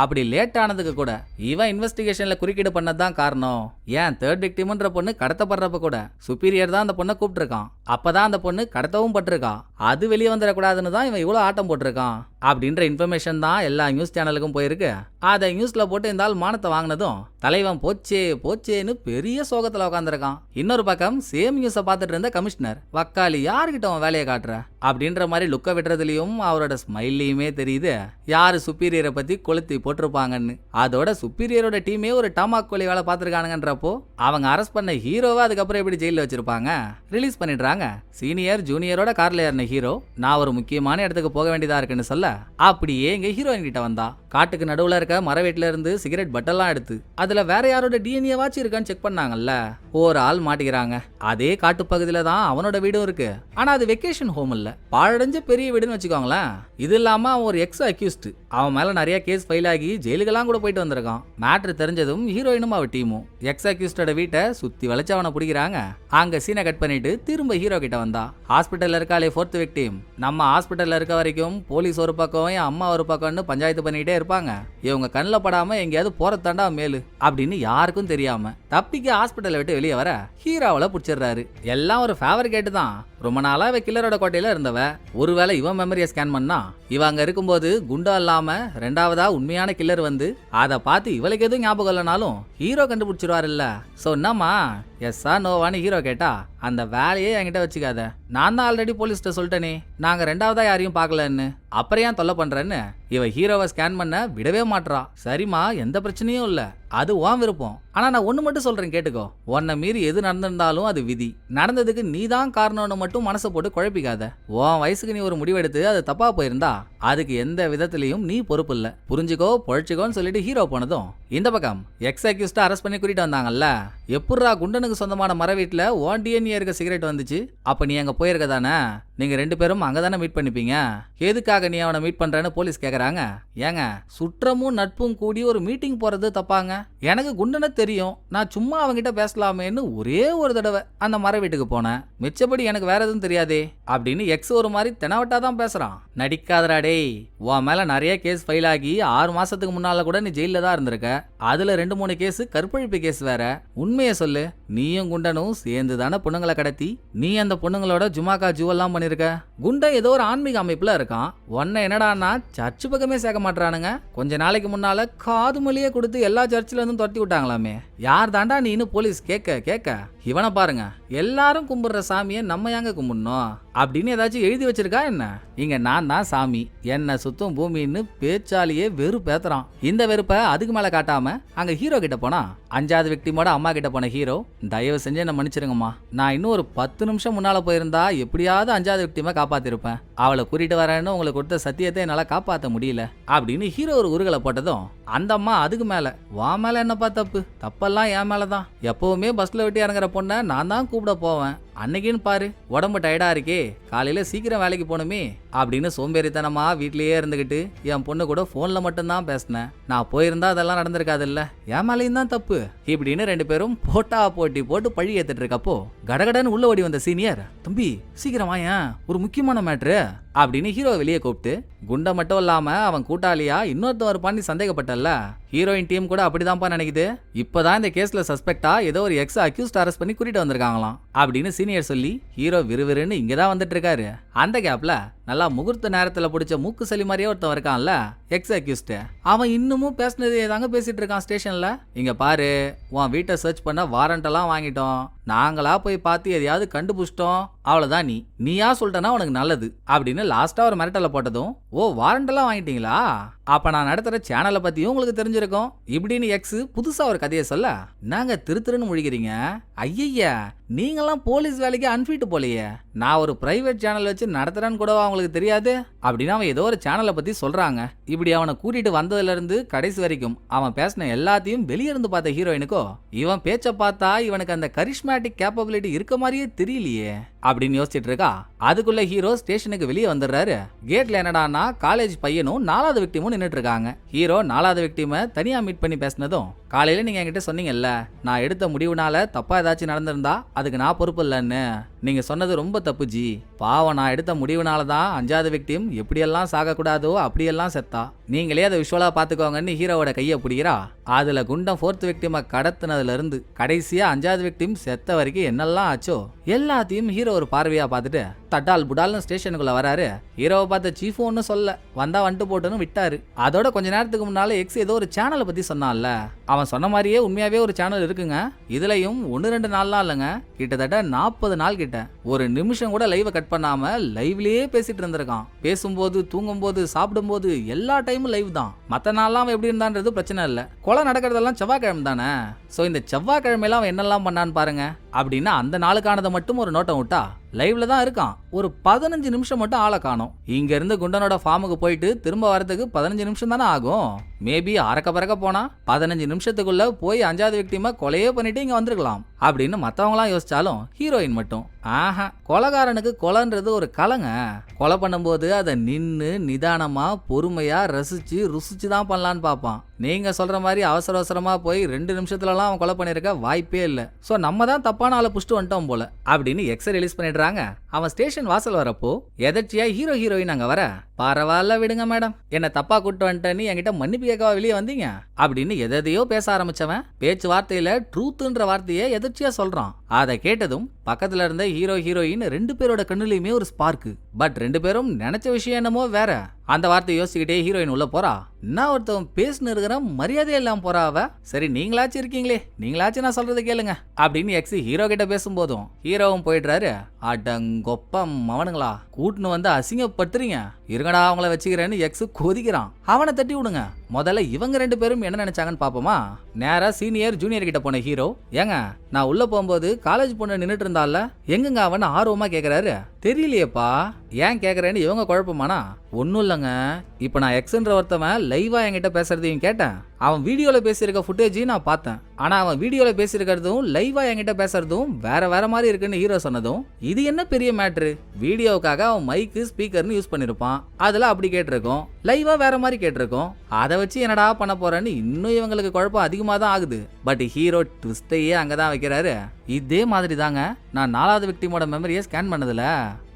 அப்படி லேட் ஆனதுக்கு கூட இவன் இன்வெஸ்டிகேஷன்ல குறுக்கீடு பண்ணதான் காரணம். ஏன் 3rd விக்டிம்ன்ற பொண்ணு கடத்தப்படுறப்ப கூட சுப்பீரியர் தான் அந்த பொண்ணை கூப்பிட்டு இருக்கான். அப்பதான் அந்த பொண்ணு கடத்தவும் பட்டிருக்கா. அது வெளியே வந்துடக்கூடாதுன்னு தான் இவன் இவ்வளவு ஆட்டம் போட்டிருக்கான் அப்படின்ற இன்ஃபர்மேஷன் தான் எல்லா நியூஸ் சேனலுக்கும் போயிருக்கு. அதை நியூஸ்ல போட்டு இந்த ஆள் மானத்தை வாங்கினதும் தலைவன் போச்சேன்னு பெரிய சோகத்துல உட்காந்துருக்கான். இன்னொரு பக்கம் சேம் நியூஸை பார்த்துட்டு இருந்த கமிஷனர் வக்காலி யாருக்கிட்ட அவன் வேலையை காட்டுற அப்படின்ற மாதிரி லுக்க விடுறதுலயும் அவரோட ஸ்மைல்லையுமே தெரியுது யாரு சுப்பீரியரை பத்தி கொளுத்தி போட்டிருப்பாங்கன்னு. அதோட சுப்பீரியரோட டீமே ஒரு டாமாக் கோழி வேலை பார்த்துருக்கானுங்கன்றப்போ அவங்க அரெஸ்ட் பண்ண ஹீரோவை அதுக்கப்புறம் எப்படி ஜெயில வச்சிருப்பாங்க, ரிலீஸ் பண்ணிடுறாங்க. சீனியர் ஜூனியரோட கார்ல ஏறின ஹீரோ நான் ஒரு முக்கியமான இடத்துக்கு போக வேண்டியதா இருக்குன்னு சொல்ல அப்படியே எங்க ஹீரோயின் கிட்ட வந்தா. காட்டுக்கு நடுவுல இருக்க மர வீட்டுல இருந்து சிகரெட் பட்டெல்லாம் எடுத்து அதுல வேற யாரோட டிஎன்ஏ வாச்சு இருக்கான்னு செக் பண்ணாங்கல்ல. ஒரு ஆள் மாட்டிக்கிறாங்க. அதே காட்டு பகுதியில தான் அவனோட வீடும் இருக்கு. ஆனா அது வெக்கேஷன் ஹோம் இல்ல, பாழடைஞ்ச பெரிய வீடுன்னு வச்சுக்கோங்களேன். இது இல்லாம அவன் ஒரு எக்ஸ் அக்யூஸ்ட். அவன் மேல நிறைய கேஸ் ஃபைல் ஆகி ஜெயிலுக்கெல்லாம் கூட போயிட்டு வந்திருக்கான். மேட்ரு தெரிஞ்சதும் ஹீரோயினும் அவ டீமும் எக்ஸ் அக்யூஸ்டோட வீட்டை சுத்தி வளைச்சு அவனை பிடிக்கிறாங்க. அங்க சீனை கட் பண்ணிட்டு திரும்ப ஹீரோ கிட்ட வந்தா. ஹாஸ்பிட்டல்ல இருக்காளே 4th விக்டிம், நம்ம ஹாஸ்பிட்டல்ல இருக்க வரைக்கும் போலீஸ் ஒரு பக்கம் என் அம்மா ஒரு பக்கம்னு பஞ்சாயத்து பண்ணிட்டே இருப்பாங்க. இவங்க கண்ணில் படாம எங்கேயாவது போறதாண்டா மேலு அப்படின்னு யாருக்கும் தெரியாம தப்பிக்க ஹாஸ்பிட்டலை விட்டு வெளியே வர ஹீரோவல பிடிச்சிடுறாரு. எல்லாம் ஒரு ஃபேவர் கேட்டு தான். ரொம்ப நாளா இவ கில்லரோட கோட்டையில இருந்தவ. ஒருவேளை இவன் மெமரியை ஸ்கேன் பண்ணா இவ அங்க இருக்கும்போது குண்டா இல்லாம 2வதா உண்மையான கில்லர் வந்து அதை பார்த்து இவளுக்கு எதுவும் ஞாபகம் இல்லைனாலும் ஹீரோ கண்டுபிடிச்சிருவாரு இல்ல. சோ என்னம்மா எஸ்ஸா நோவான்னு ஹீரோ கேட்டா அந்த வேலையே என்கிட்ட வச்சுக்காத, நான் தான் ஆல்ரெடி போலீஸ்ட்ட சொல்லிட்டேனே நாங்க 2வதா யாரையும் பார்க்கலன்னு, அப்புறம் ஏன் தொல்லை பண்றேன்னு இவ ஹீரோவை ஸ்கேன் பண்ண விடவே மாட்றா. சரிம்மா எந்த பிரச்சனையும் இல்ல, அது உன் விருப்பம். ஆனா நான் ஒண்ணு மட்டும் சொல்றேன் கேட்டுக்கோ, உன்னை மீறி எது நடந்திருந்தாலும் அது விதி. நடந்ததுக்கு நீ தான் காரணம்னு மட்டும் மனசை போட்டு குழப்பிக்காத. உன் வயசுக்கு நீ ஒரு முடிவெடுத்து அது தப்பா போயிருந்தா அதுக்கு எந்த விதத்திலையும் நீ பொறுப்பு இல்ல, புரிஞ்சுக்கோ பொழைச்சிக்கோன்னு சொல்லிட்டு ஹீரோ போனதும் இந்த பக்கம் எக்ஸ் அக்யூஸ்ட அரெஸ்ட் பண்ணி கூட்டிட்டு வந்தாங்கல்ல. எப்பட்றா குண்டனுக்கு சொந்தமான மர வீட்டுல ஓன் டிஎன்ஏ இருக்க சிகரெட் வந்துச்சு? அப்ப நீ அங்க போயிருக்க தானே, நீங்க 2 பேரும் அங்கதானே மீட் பண்ணிப்பீங்க. எதுக்காக நீ அவனை மீட் பண்றேன்னு போலீஸ் கேக்குறாங்க. ஏங்க சுற்றமும் நட்பும் கூடி ஒரு மீட்டிங் போறது தப்பாங்க? எனக்கு குண்டனை தெரியும், நான் சும்மா அவங்கிட்ட பேசலாமேன்னு ஒரே ஒரு தடவை அந்த மர வீட்டுக்கு போனேன், மிச்சபடி எனக்கு வேற எதுவும் தெரியாதே அப்படின்னு எக்ஸ் ஒரு மாதிரி தெனவட்டா தான் பேசுறான். நடிக்காதடா டேய், உன் மேல நிறைய கேஸ் ஃபைல் ஆகி 6 மாசத்துக்கு முன்னால கூட நீ ஜெயில தான் இருந்திருக்க. அதுல 2-3 கேஸ் கற்பழிப்பு கேஸ் வேற. உண்மையை சொல்லு, நீயும் குண்டனும் சேர்ந்து தானே பொண்ணுங்களை கடத்தி நீ அந்த பொண்ணுங்களோட ஜுமாக்கா ஜூவெல்லாம் பண்ணிருக்க. குண்டன் ஏதோ ஒரு ஆன்மீக அமைப்புல இருக்கான். உன்னை என்னடான்னா சர்ச்சு பக்கமே சேர்க்க மாட்டானுங்க. கொஞ்ச நாளைக்கு முன்னால காது மொழியே கொடுத்து எல்லா சர்ச்சில இருந்தும் துரத்தி விட்டாங்களாமே. யார் தாண்டா நீன்னு போலீஸ் கேட்க இவனை பாருங்க, எல்லாரும் கும்பிடுற சாமியை நம்ம ஏங்க கும்பிடணும் அப்படின்னு ஏதாச்சும் எழுதி வச்சிருக்கா என்ன? இங்க நான் தான் சாமி, என்ன சுத்தம் பூமின்னு பேச்சாலேயே வெறுப்பேத்துறான். இந்த வெறுப்பை அதுக்கு மேல காட்டாம அங்க ஹீரோ கிட்ட போனா 5வது விக்டிமோட அம்மா கிட்ட போன ஹீரோ, தயவு செஞ்சு என்ன மன்னிச்சிருங்கம்மா, நான் இன்னும் ஒரு 10 நிமிஷம் முன்னால போயிருந்தா எப்படியாவது 5வது விக்டிமை காப்பாத்திருப்பேன். அவளை கூட்டிட்டு வரேன்னு உங்களுக்கு கொடுத்த சத்தியத்தை என்னால காப்பாற்ற முடியல அப்படின்னு ஹீரோ ஒரு உருகலை போட்டதும் அந்த அம்மா அதுக்கு மேல வா மேல என்னப்பா தப்பு, தப்பெல்லாம் என் மேலதான். எப்பவுமே பஸ்ல விட்டு இறங்குற பொண்ணை நான் தான் கூப்பிட போவேன். அன்னைக்குன்னு பாரு உடம்பு டயர்டா இருக்கே, காலையில சீக்கிரம் வேலைக்கு போகணுமே அப்படின்னு சோம்பேறித்தனமா வீட்லயே இருந்துகிட்டு என் பொண்ணு கூட போன்ல மட்டும்தான் பேசினேன். நான் போயிருந்தா அதெல்லாம் நடந்திருக்காது இல்ல, என் மேலையும் தான் தப்பு இப்படின்னு 2 பேரும் போட்டா போட்டி போட்டு பழி ஏத்துட்டு இருக்கப்போ கடகடன்னு உள்ள ஓடி வந்த சீனியர், தம்பி சீக்கிரம் வாயேன், ஒரு முக்கியமான மேட்ரு அப்படின்னு ஹீரோ வெளியே கூப்பிட்டு, குண்டை மட்டும் இல்லாம அவன் கூட்டாளியா இன்னொருத்தன் இருப்பான்னு சந்தேகப்பட்டல்ல, ஹீரோயின் டீம் கூட அப்படிதான்ப்பா நினைக்குது. இப்பதான் இந்த கேஸ்ல சஸ்பெக்டா ஏதோ ஒரு எக்ஸ் அக்யூஸ்ட் அரெஸ்ட் பண்ணி கூட்டிட்டு வந்திருக்காங்களாம் அப்படின்னு சீனியர் சொல்லி ஹீரோ விறுவிறுன்னு இங்கதான் வந்துட்டு இருக்காரு. அந்த கேப்ல நல்லா முகூர்த்த நேரத்துல பிடிச்ச மூக்கு சளி மாதிரியே ஒருத்தன் இருக்கான்ல எக்ஸ் அக்யூஸ்ட், அவன் இன்னமும் பேசினதே தாங்க பேசிட்டு இருக்கான் ஸ்டேஷன்ல. இங்க பாரு, உன் வீட்டை சர்ச் பண்ண வாரண்ட் எல்லாம் வாங்கிட்டோம், நாங்களா போய் பார்த்து எதையாவது கண்டுபிடிச்சிட்டோம், அவ்வளவுதான். நீயா சொல்லிட்டனா உனக்கு நல்லது அப்படின்னு லாஸ்டா ஒரு மிரட்டலை போட்டதும், ஓ வாரண்ட் எல்லாம் வாங்கிட்டீங்களா, அப்ப நான் நடத்துற சேனலை பத்தியும் உங்களுக்கு தெரிஞ்சிருக்கும் இப்படின்னு எக்ஸ் புதுசா ஒரு கதையை சொல்ல நாங்க திருன்னு முழிக்கிறீங்க. ஐயா நீங்கெல்லாம் போலீஸ் வேலைக்கு அன்ஃபிட் போலையே, நான் ஒரு பிரைவேட் சேனல் வச்சு நடத்துறேன்னு கூட அவங்களுக்கு தெரியாது அப்படின்னு அவன் ஏதோ ஒரு சேனலை பத்தி சொல்றாங்க. இப்படி அவனை கூட்டிட்டு வந்ததுல இருந்து கடைசி வரைக்கும் அவன் பேசின எல்லாத்தையும் வெளியே இருந்து பார்த்த ஹீரோயினுக்கோ இவன் பேச்ச பார்த்தா இவனுக்கு அந்த கரிஷ்மேட்டிக் கேப்பபிலிட்டி இருக்க மாதிரியே தெரியலையே. அப்படின்னு யோசிச்சுட்டு இருக்கா. அதுக்குள்ள ஹீரோ ஸ்டேஷனுக்கு வெளியே வந்துடுறாரு. கேட்ல என்னடான்னா காலேஜ் பையனும் 4வது விக்டிமும் நின்னுட்டு இருக்காங்க. ஹீரோ 4வது விக்டிமை தனியா மீட் பண்ணி பேசினதும், காலையில நீங்க என்கிட்ட சொன்னீங்கல்ல, நான் எடுத்த முடிவுனால தப்பா ஏதாச்சும் நடந்திருந்தா அதுக்கு நான் பொறுப்பு இல்லைன்னு. நீங்க சொன்னது ரொம்ப தப்பு ஜி. பாவம், நான் எடுத்த முடிவுனால தான் 5வது விக்டிம் எப்படியெல்லாம் சாகக்கூடாதோ அப்படியெல்லாம் செத்தா. நீங்களே அதை விஷுவலா பாத்துக்கோங்கன்னு ஹீரோவோட கையை பிடிக்கிறா. அதுல குண்டம் 4th விக்டிமை கடத்தினதுல இருந்து கடைசியா 5வது விக்டிம் செத்த வரைக்கும் என்னெல்லாம் ஆச்சோ எல்லாத்தையும் ஹீரோ ஒரு பார்வையா பார்த்துட்டு தட்டால் புடால்னு ஸ்டேஷனுக்குள்ள வராரு. ஹீரோவை பார்த்த சீஃபும் ஒன்னும் சொல்ல, வந்தா வந்துட்டு போட்டுன்னு விட்டாரு. அதோட கொஞ்ச நேரத்துக்கு முன்னால எக்ஸ் ஏதோ ஒரு சேனலை பத்தி சொன்னான்ல, அவன் சொன்ன மாதிரியே உண்மையாவே ஒரு சேனல் இருக்குங்க. இதுலயும் 1-2 நாள்லாம் இல்லைங்க, கிட்டத்தட்ட 40 நாள் கிட்ட ஒரு நிமிஷம் கூட லைவை கட் பண்ணாம லைவ்லயே பேசிட்டு இருந்திருக்கான். பேசும்போது, தூங்கும்போது, சாப்பிடும்போது எல்லா டைமும் லைவ் தான். மத்த நாள்லாம் அவன் எப்படி இருந்தான்றது பிரச்சனை இல்லை. கொலை நடக்கிறதெல்லாம் செவ்வாய்க்கிழமை தானே. சோ இந்த செவ்வாய்க்கிழமையெல்லாம் அவன் என்னெல்லாம் பண்ணான்னு பாருங்க அப்படின்னா அந்த நாளுக்கானதை மட்டும் ஒரு நோட்டம் விட்டா லைவ்ல தான் இருக்கான். ஒரு 15 நிமிஷம் மட்டும் ஆளை காணோம். இங்க இருந்து குண்டனோட ஃபார்முக்கு போயிட்டு திரும்ப வரதுக்கு 15 நிமிஷம் தானே ஆகும். மேபி அறக்க பறக்க போனா 15 நிமிஷத்துக்குள்ள போய் 5வது விக்டிமை கொலையே பண்ணிட்டு இங்க வந்திருக்கலாம் அப்படின்னு மத்தவங்களாம் யோசிச்சாலும் ஹீரோயின் மட்டும் ஆஹா, கொலைகாரனுக்கு கொலைன்றது ஒரு கலைங்க. கொலை பண்ணும்போது அதை நின்னு நிதானமா பொறுமையா ரசிச்சு ருசிச்சு தான் பண்ணலான்னு பார்ப்பான். நீங்க சொல்ற மாதிரி அவசர அவசரமா போய் 2 நிமிஷத்துலலாம் அவன் கொலை பண்ணிருக்க வாய்ப்பே இல்லை. ஸோ நம்ம தான் தப்பான ஆளை புஷ்டு வந்துட்டோம் போல அப்படின்னு எக்ஸை ரிலீஸ் பண்ணிடுறாங்க. அவன் ஸ்டேஷன் வாசல் வரப்போ எதர்ச்சியா ஹீரோயின் அங்க வர, பரவாயில்ல விடுங்க மேடம், என்ன தப்பா கூட்டு வந்துட்டேன்னு என்கிட்ட மன்னிப்பு கேட்கவா வெளியே வந்தீங்க அப்படின்னு எதையோ பேச ஆரம்பிச்சவன் பேச்சு வார்த்தையில ட்ரூத்ன்ற வார்த்தையை எதர்ச்சியா சொல்றான். அதை கேட்டதும் பக்கத்துல இருந்த ஹீரோயின் 2 பேரோட கண்ணுலயுமே ஒரு ஸ்பார்க்கு. பட் 2 பேரும் நினைச்ச விஷயம் என்னமோ வேற. அந்த வார்த்தை யோசிச்சுக்கிட்டே ஹீரோயின் உள்ள போறா. நான் ஒருத்தவன் பேசுன்னு இருக்கிற மரியாதை எல்லாம் போறா அவ. சரி நீங்களாச்சும் இருக்கீங்களே, நீங்களாச்சும் நான் சொல்றது கேளுங்க அப்படின்னு எக்ஸ் ஹீரோ கிட்ட பேசும்போதும் ஹீரோவும் போயிடுறாரு. அடங்கொப்பம் அவனுங்களா, கூட்டுன்னு வந்து அசிங்கப்படுத்துறீங்க, இருங்கடா அவங்கள வச்சுக்கிறேன்னு எக்ஸ் கொதிக்கிறான். அவனை தட்டி விடுங்க. முதல்ல இவங்க 2 பேரும் என்ன நினைச்சாங்கன்னு பாப்போமா. நேரா சீனியர் ஜூனியர் கிட்ட போன ஹீரோ, ஏங்க நான் உள்ள போகும்போது காலேஜ் பொண்ணு நின்னுட்டு இருந்தால எங்கங்க அவன் ஆர்வமா கேக்குறாரு. தெரியலையேப்பா, ஏன் கேக்குறேன்னு இவங்க குழப்பமானா. ஒன்னும் இல்லைங்க, இப்ப நான் எக்ஸ்ன்ற ஒருத்தவன் லைவா என்கிட்ட பேசுறதையும் கேட்டேன். அவன் வீடியோல பேசியிருக்க ஃபுட்டேஜையும் நான் பார்த்தேன். ஆனா அவன் வீடியோல பேசியிருக்கிறதும் லைவா என்கிட்ட பேசுறதும் வேற மாதிரி இருக்குன்னு ஹீரோ சொன்னதும், இது என்ன பெரிய மேட்ரு, வீடியோவுக்காக அவன் மைக்கு ஸ்பீக்கர்னு யூஸ் பண்ணிருப்பான், அதுல அப்படி கேட்டிருக்கோம், லைவா வேற மாதிரி கேட்டிருக்கோம், அதை வச்சு என்னடா பண்ண போறேன்னு இன்னும் இவங்களுக்கு குழப்பம் அதிகமா தான் ஆகுது. பட் ஹீரோ ட்விஸ்டையே அங்கதான் வைக்கிறாரு. இதே மாதிரி தாங்க நான் 4வது விக்டிமோட மெமரியை ஸ்கேன் பண்ணதுல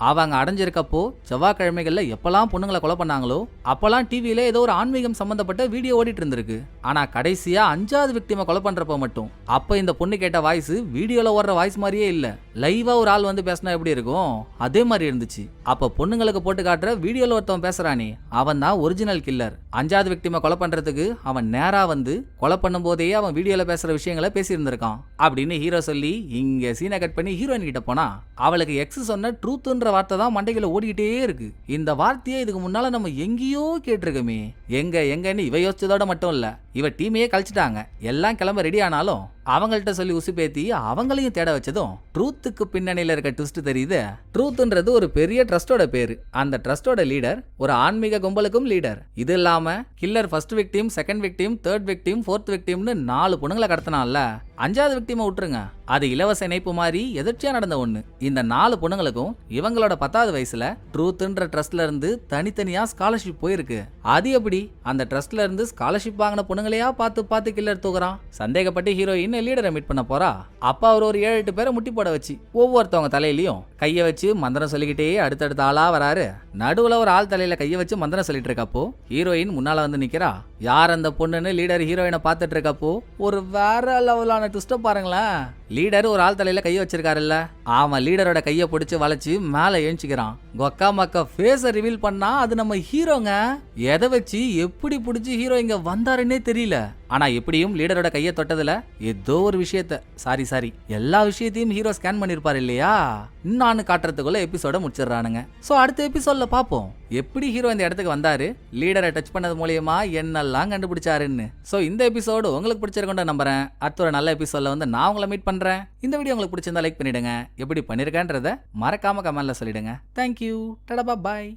அவங்க அடைஞ்சிருக்கப்போ செவ்வாய்க்கிழமைகள்ல எப்பெல்லாம் பொண்ணுங்களை கொலை பண்ணாங்களோ அப்பெல்லாம் டிவியில ஏதோ ஒரு ஆன்மீகம் சம்பந்தப்பட்ட வீடியோ ஓடிட்டு இருந்திருக்கு. ஆனா கடைசியா 5வது விக்டிமை கொலை பண்றப்ப மட்டும் அப்ப இந்த பொண்ணு கேட்ட வாய்ஸ் வீடியோல ஓடுற வாய்ஸ் மாதிரியே இல்ல, லைவா ஒரு ஆள் வந்து பேசினா எப்படி இருக்கும் அதே மாதிரி இருந்துச்சு. அப்ப பொண்ணுங்களுக்கு போட்டு காட்டுற வீடியோல ஒருத்தவன் பேசுறானே அவன் தான் ஒரிஜினல் கில்லர். 5வது விக்டிமை கொலை பண்றதுக்கு அவன் நேரா வந்து கொலை பண்ணும் போதே அவன் வீடியோல பேசுற விஷயங்களை பேசி இருந்திருக்கான் அப்படின்னு ஹீரோ சொல்லி இங்க சீனை கட் பண்ணி ஹீரோயின் கிட்ட போனா அவளுக்கு எக்ஸ் சொன்ன ட்ரூத்ன்ற வார்த்தை தான் மண்டைக்குள்ள ஓடிக்கிட்டே இருக்கு. இந்த வார்த்தையை இதுக்கு முன்னால நம்ம எங்கேயோ கேட்டிருக்கோமே, எங்கன்னு இவ யோசிச்சதோட மட்டும் இல்ல, இவ டீமையே கழிச்சிட்டாங்க. எல்லாம் கிளம்ப ரெடி ஆனாலும் அவங்கள்ட்ட சொல்லி உசுப்பேத்தி அவங்களையும் தேட வச்சதும் ட்ரூத்துக்கு பின்னணியில இருக்க ட்விஸ்ட் தெரியுது. ட்ரூத்ன்றது ஒரு பெரிய ட்ரஸ்டோட பேரு. அந்த ட்ரஸ்டோட லீடர் ஒரு ஆன்மீக கும்பலுக்கும் லீடர். இது இல்லாம killer first victim, second victim, third victim, fourth விக்டிம்னு 4 பொண்ணுங்களை கடத்தினான்ல, 5வது விக்டிமை விட்டுருங்க, அது இலவச இணைப்பு மாதிரி எதிர்ச்சியா நடந்த ஒண்ணு. இந்த 4 பொண்ணுங்களுக்கும் இவங்களோட 10வது வயசுல ட்ரூத்ன்ற ட்ரஸ்ட்ல இருந்து தனித்தனியா ஸ்காலர்ஷிப் போயிருக்கு. அது எப்படி அந்த ட்ரஸ்ட்ல இருந்து ஸ்காலர்ஷிப் வாங்கின பொண்ணுங்களையா பார்த்து கில்லர் தூக்குறான். சந்தேகப்பட்டு ஹீரோயின் லீடரை மீட் பண்ண போறா. அப்ப அவர் ஒரு 7-8 பேரை முட்டி போட வச்சு ஒவ்வொருத்தவங்க தலையிலயும் கைய வச்சு மந்திரம் சொல்லிக்கிட்டே அடுத்தடுத்த ஆளா வராரு. நடுவுல ஒரு ஆள் தலையில கைய வச்சு மந்திரம் சொல்லிட்டு இருக்கப்போ ஹீரோயின் முன்னால வந்து நிக்கிறா. யார் அந்த பொண்ணுன்னு லீடர் ஹீரோயினை பார்த்துட்டு இருக்கப்போ ஒரு வேற லெவலான ட்விஸ்ட பாருங்களேன். லீடர் ஒரு ஆள் தலையில கைய வச்சிருக்காருல்ல, அவன் லீடரோட கைய பிடிச்சு வளைச்சு மேல ஏஞ்சிக்கிறான். கொக்கா மக்கா ஃபேஸ ரிவீல் பண்ணா அது நம்ம ஹீரோங்க. எதை வச்சு எப்படி பிடிச்சி ஹீரோ இங்க வந்தாருன்னே தெரியல. ஆனா எப்படியும் லீடரோட கைய தொட்டதுல ஏதோ ஒரு விஷயத்த சாரி எல்லா விஷயத்தையும் ஹீரோ ஸ்கேன் பண்ணிருப்பாரு இல்லையா, இன்னொன்னு காட்டுறதுக்குள்ள எபிசோட முடிச்சிடறானுங்க. சோ அடுத்த எபிசோட்ல பாப்போம் எப்படி ஹீரோ இந்த இடத்துக்கு வந்தாரு, லீடரை டச் பண்ணது மூலியமா என்னெல்லாம் கண்டுபிடிச்சாருன்னு. சோ இந்த எபிசோடு உங்களுக்கு பிடிச்சிருக்கோன்னு நம்புறேன். அடுத்த ஒரு நல்ல எபிசோட்ல வந்து நான் உங்களை மீட் பண்றேன். இந்த வீடியோ உங்களுக்கு பிடிச்சிருந்தா லைக் பண்ணிடுங்க, எப்படி பண்ணிருக்கேன்றத மறக்காம கமெண்ட்ல சொல்லிடுங்க. தேங்க்யூ, டடா பாய்.